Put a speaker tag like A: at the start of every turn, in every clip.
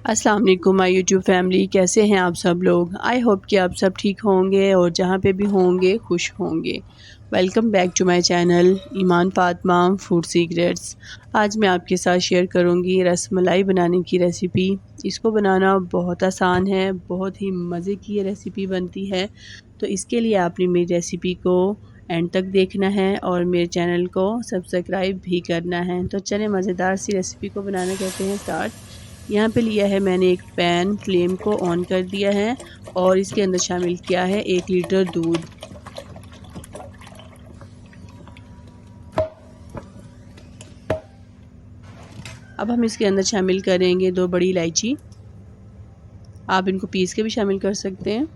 A: अस्सलाम वालेकुम my YouTube family, कैसे हैं आप सब लोग। आई होप कि आप सब ठीक होंगे और जहाँ पे भी होंगे खुश होंगे। Welcome back to my channel Iman Fatima food secrets. आज मैं आपके साथ शेयर करूँगी रसमलाई बनाने की रेसिपी। इसको बनाना बहुत आसान है, बहुत ही मज़े की ये रेसिपी बनती है। तो इसके लिए आपने मेरी रेसिपी को एंड तक देखना है और मेरे चैनल को सब्सक्राइब भी करना है। तो चलें मज़ेदार सी रेसिपी को बनाना करते हैं स्टार्ट। यहाँ पे लिया है मैंने एक पैन, फ्लेम को ऑन कर दिया है और इसके अंदर शामिल किया है 1 लीटर दूध। अब हम इसके अंदर शामिल करेंगे 2 बड़ी इलायची। आप इनको पीस के भी शामिल कर सकते हैं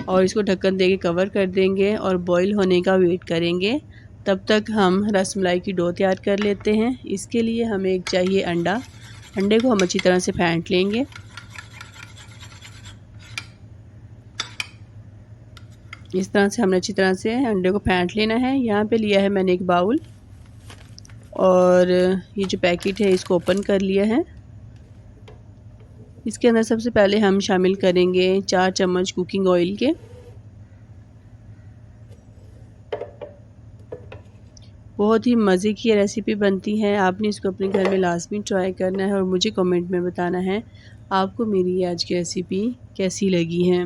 A: और इसको ढक्कन देके कवर कर देंगे और बॉईल होने का वेट करेंगे। तब तक हम रसमलाई की डो तैयार कर लेते हैं। इसके लिए हमें एक चाहिए अंडा। अंडे को हम अच्छी तरह से फेंट लेंगे। इस तरह से हमने अच्छी तरह से अंडे को फेंट लेना है। यहाँ पे लिया है मैंने एक बाउल और ये जो पैकेट है इसको ओपन कर लिया है। इसके अंदर सबसे पहले हम शामिल करेंगे 4 चम्मच कुकिंग ऑयल के। बहुत ही मज़े की ये रेसिपी बनती है, आपने इसको अपने घर में लाजमी ट्राई करना है और मुझे कमेंट में बताना है आपको मेरी आज की रेसिपी कैसी लगी है।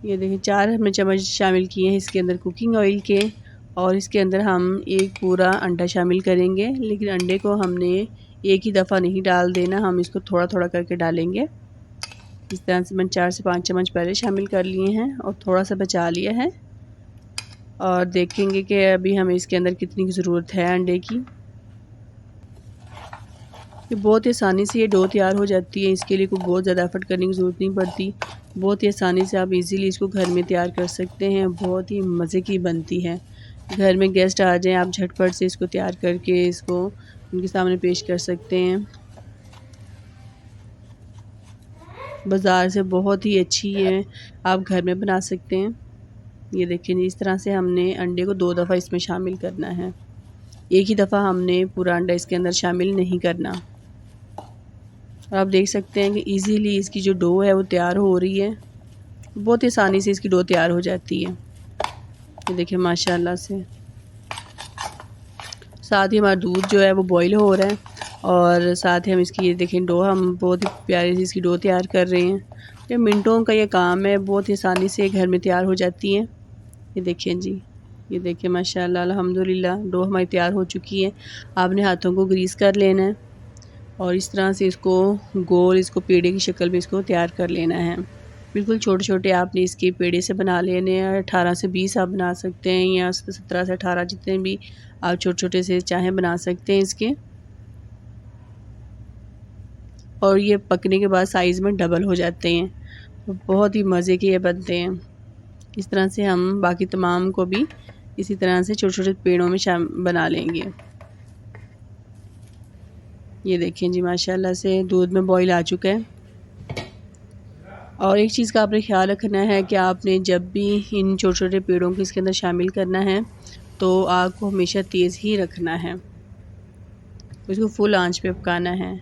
A: ये देखिए 4 हमने चम्मच शामिल किए हैं इसके अंदर कुकिंग ऑयल के और इसके अंदर हम एक पूरा अंडा शामिल करेंगे, लेकिन अंडे को हमने एक ही दफ़ा नहीं डाल देना, हम इसको थोड़ा थोड़ा करके डालेंगे। इस तरह से मैंने 4 से 5 चम्मच पहले शामिल कर लिए हैं और थोड़ा सा बचा लिया है और देखेंगे कि अभी हमें इसके अंदर कितनी ज़रूरत है अंडे की। ये बहुत ही आसानी से ये डो तैयार हो जाती है, इसके लिए कोई बहुत ज़्यादा एफर्ट करने की ज़रूरत नहीं पड़ती। बहुत ही आसानी से आप इजीली इसको घर में तैयार कर सकते हैं, बहुत ही मज़े की बनती है। घर में गेस्ट आ जाएं, आप झटपट से इसको तैयार करके इसको उनके सामने पेश कर सकते हैं। बाज़ार से बहुत ही अच्छी है, आप घर में बना सकते हैं। ये देखिए इस तरह से हमने अंडे को 2 दफ़ा इसमें शामिल करना है, एक ही दफ़ा हमने पूरा अंडा इसके अंदर शामिल नहीं करना। और आप देख सकते हैं कि इजीली इसकी जो डो है वो तैयार हो रही है, बहुत ही आसानी से इसकी डो तैयार हो जाती है। ये देखिए माशाल्लाह से। साथ ही हमारा दूध जो है वो बॉईल हो रहा है और साथ ही हम इसकी ये देखें डो, हम बहुत ही प्यारी सी इसकी डो तैयार कर रहे हैं। ये मिनटों का ये काम है, बहुत ही आसानी से घर में तैयार हो जाती है। ये देखिए जी, ये देखिए माशाल्लाह अल्हम्दुलिल्लाह डो हमारी तैयार हो चुकी है। आपने हाथों को ग्रीस कर लेना है और इस तरह से इसको गोल, इसको पेड़े की शक्ल में इसको तैयार कर लेना है। बिल्कुल छोटे छोटे आपने इसके पेड़े से बना लेने हैं। 18 से 20 आप बना सकते हैं या 17 से 18, जितने भी आप छोटे छोटे से चाहें बना सकते हैं इसके। और ये पकने के बाद साइज़ में डबल हो जाते हैं, तो बहुत ही मज़े के ये बनते हैं। इस तरह से हम बाकी तमाम को भी इसी तरह से छोटे छोटे पेड़ों में बना लेंगे। ये देखें जी माशाल्लाह से दूध में बॉईल आ चुका है। और एक चीज़ का आपने ख्याल रखना है कि आपने जब भी इन छोटे छोटे पेड़ों को इसके अंदर शामिल करना है तो आग को हमेशा तेज़ ही रखना है, इसको फुल आंच पे पकाना है।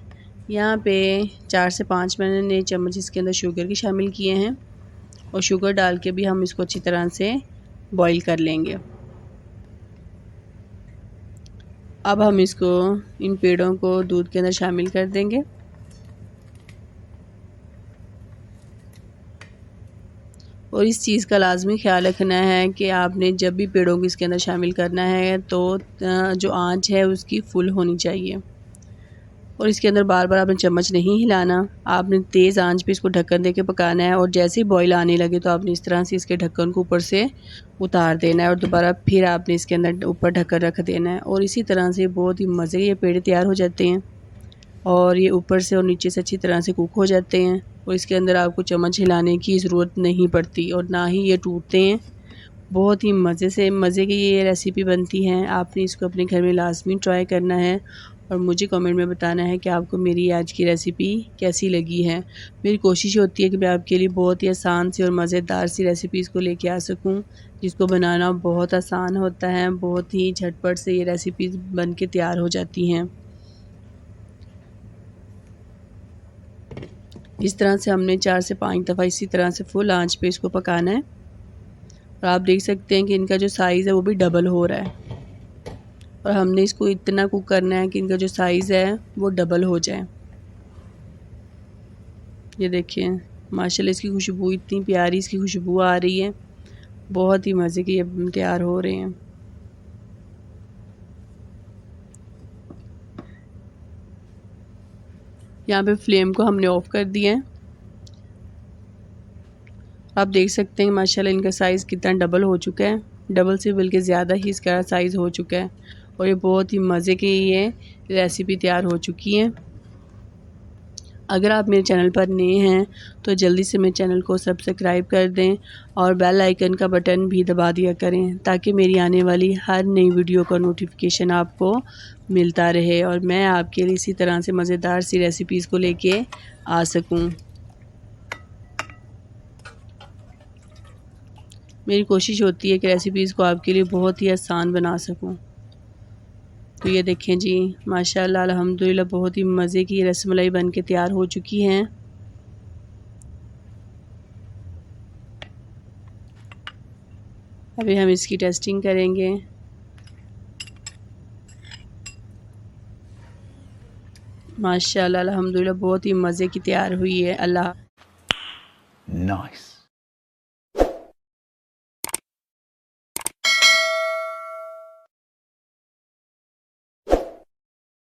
A: यहाँ पे 4 से 5 मैंने चम्मच इसके अंदर शुगर की शामिल किए हैं और शुगर डाल के भी हम इसको अच्छी तरह से बॉईल कर लेंगे। अब हम इसको इन पेड़ों को दूध के अंदर शामिल कर देंगे और इस चीज़ का लाजमी ख्याल रखना है कि आपने जब भी पेड़ों को इसके अंदर शामिल करना है तो जो आंच है उसकी फुल होनी चाहिए और इसके अंदर बार बार आपने चम्मच नहीं हिलाना, आपने तेज़ आंच पे इसको ढक्कन दे के पकाना है और जैसे ही बॉईल आने लगे तो आपने इस तरह से इसके ढक्कन को ऊपर से उतार देना है और दोबारा फिर आपने इसके अंदर ऊपर ढक्कन रख देना है और इसी तरह से बहुत ही मज़े के ये पेड़े तैयार हो जाते हैं और ये ऊपर से और नीचे से अच्छी तरह से कुक हो जाते हैं और इसके अंदर आपको चम्मच हिलाने की ज़रूरत नहीं पड़ती और ना ही ये टूटते हैं। बहुत ही मज़े की ये रेसिपी बनती है, आपने इसको अपने घर में लाजमी ट्राई करना है और मुझे कमेंट में बताना है कि आपको मेरी आज की रेसिपी कैसी लगी है। मेरी कोशिश होती है कि मैं आपके लिए बहुत ही आसान सी और मज़ेदार सी रेसिपीज़ को लेके आ सकूं, जिसको बनाना बहुत आसान होता है, बहुत ही झटपट से ये रेसिपीज़ बन के तैयार हो जाती हैं। इस तरह से हमने 4 से 5 दफ़ा इसी तरह से फुल आंच पे इसको पकाना है। और आप देख सकते हैं कि इनका जो साइज़ है वो भी डबल हो रहा है। और हमने इसको इतना कुक करना है कि इनका जो साइज़ है वो डबल हो जाए। ये देखिए माशाल्लाह इसकी खुशबू इतनी प्यारी इसकी खुशबू आ रही है, बहुत ही मज़े के ये तैयार हो रहे हैं। यहाँ पे फ्लेम को हमने ऑफ़ कर दिया है। आप देख सकते हैं माशाल्लाह इनका साइज़ कितना डबल हो चुका है, डबल से बल्कि ज़्यादा ही इसका साइज़ हो चुका है। और ये बहुत ही मज़े की ये रेसिपी तैयार हो चुकी है। अगर आप मेरे चैनल पर नए हैं तो जल्दी से मेरे चैनल को सब्सक्राइब कर दें और बेल आइकन का बटन भी दबा दिया करें, ताकि मेरी आने वाली हर नई वीडियो का नोटिफिकेशन आपको मिलता रहे और मैं आपके लिए इसी तरह से मज़ेदार सी रेसिपीज़ को लेके आ सकूं। मेरी कोशिश होती है कि रेसिपीज़ को आपके लिए बहुत ही आसान बना सकूं। तो ये देखें जी माशाल्लाह अल्हम्दुलिल्लाह बहुत ही मज़े की रसमलाई बन के तैयार हो चुकी हैं। अभी हम इसकी टेस्टिंग करेंगे। माशाल्लाह अल्हम्दुलिल्लाह बहुत ही मज़े की तैयार हुई है। अल्लाह
B: नाइस।